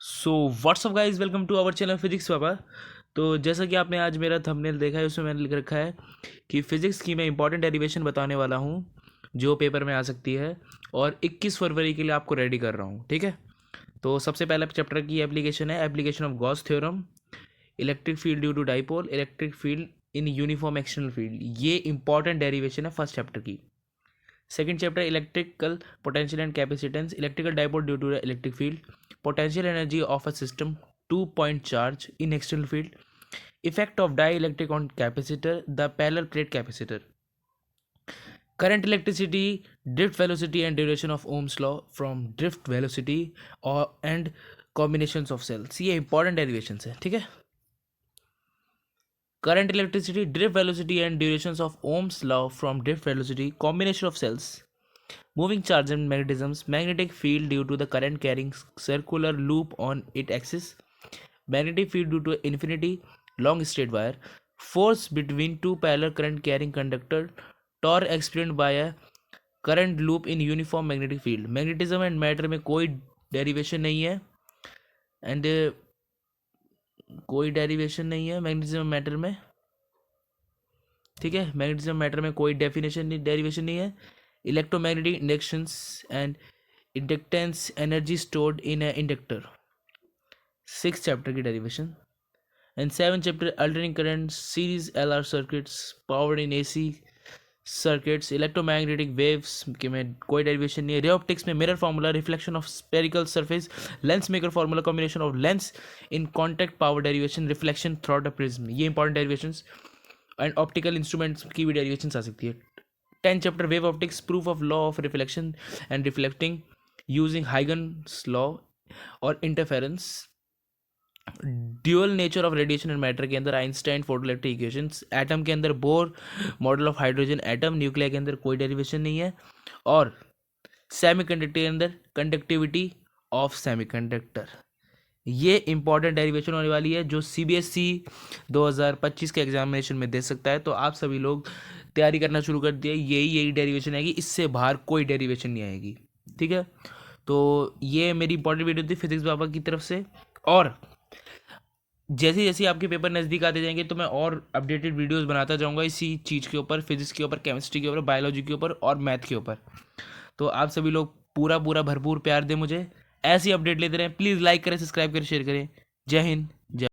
So what's up guys, welcome to our channel physics papa. तो जैसा कि आपने आज मेरा थंबनेल देखा है, उसमें मैंने लिख रखा है कि फिजिक्स की मैं इंपॉर्टेंट डेरिवेशन बताने वाला हूँ जो पेपर में आ सकती है, और 21 फरवरी के लिए आपको रेडी कर रहा हूँ। ठीक है, तो सबसे पहला चैप्टर की एप्लीकेशन है application of Gauss theorem, electric field due to dipole, electric field in uniform external field. ये इंपॉर्टेंट डेरिवेशन है फर्स्ट चैप्टर की। Second chapter electrical potential and capacitance, electrical dipole due to the electric field, potential energy of a system, 2 point charge in external field, effect of dielectric on capacitor, the parallel plate capacitor, current electricity, drift velocity and duration of Ohm's law from drift velocity or and combinations of cells। ये important derivations है। ठीक है, current electricity, drift velocity and durations of Ohm's law from drift velocity, combination of cells, moving charge and magnetisms, magnetic field due to the current carrying circular loop on its axis, magnetic field due to infinity long straight wire, force between two parallel current carrying conductor, torque explained by a current loop in uniform magnetic field। Magnetism and matter में कोई derivation नहीं है, and कोई derivation नहीं है magnetism matter में। ठीक है, मैग्नेटिज्म मैटर में कोई डेफिनेशन नहीं, डेरिवेशन नहीं है। Electromagnetic inductions and inductance, energy stored in a inductor, 6 chapter की derivation. And 7 chapter alternating current series LR circuits, powered in AC circuits, electromagnetic waves के में कोई डेरिवेशन नहीं है। रे ऑप्टिक्स में mirror formula, reflection of spherical surface, lens maker formula, combination of lens in contact, power derivation, reflection through the prism, ये important derivations. And optical instruments की भी derivation आ सकती है। 10 chapter wave optics, proof of law of reflection and reflecting using Huygens law और interference, dual nature of radiation and matter के अंदर Einstein photoelectric equations, atom के अंदर Bohr model of hydrogen atom, nuclear के अंदर कोई डेरिवेशन नहीं है, और सेमीकंडक्टर के अंदर कंडक्टिविटी ऑफ सेमीकंडक्टर। ये इंपॉर्टेंट डेरिवेशन होने वाली है जो CBSE 2025 के एग्जामिनेशन में दे सकता है। तो आप सभी लोग तैयारी करना शुरू कर दिए, यही डेरिवेशन आएगी, इससे बाहर कोई डेरिवेशन नहीं आएगी। ठीक है, तो ये मेरी इंपॉर्टेंट वीडियो थी फिजिक्स बाबा की तरफ से, और जैसे जैसे आपके पेपर नज़दीक आते जाएंगे तो मैं और अपडेटेड वीडियोस बनाता जाऊंगा इसी चीज़ के ऊपर, फिजिक्स के ऊपर, केमिस्ट्री के ऊपर, बायोलॉजी के ऊपर और मैथ के ऊपर। तो आप सभी लोग पूरा पूरा भरपूर प्यार दें मुझे, ऐसी अपडेट लेते रहें। प्लीज़ लाइक करें, सब्सक्राइब करें, शेयर करें। जय हिंद, जय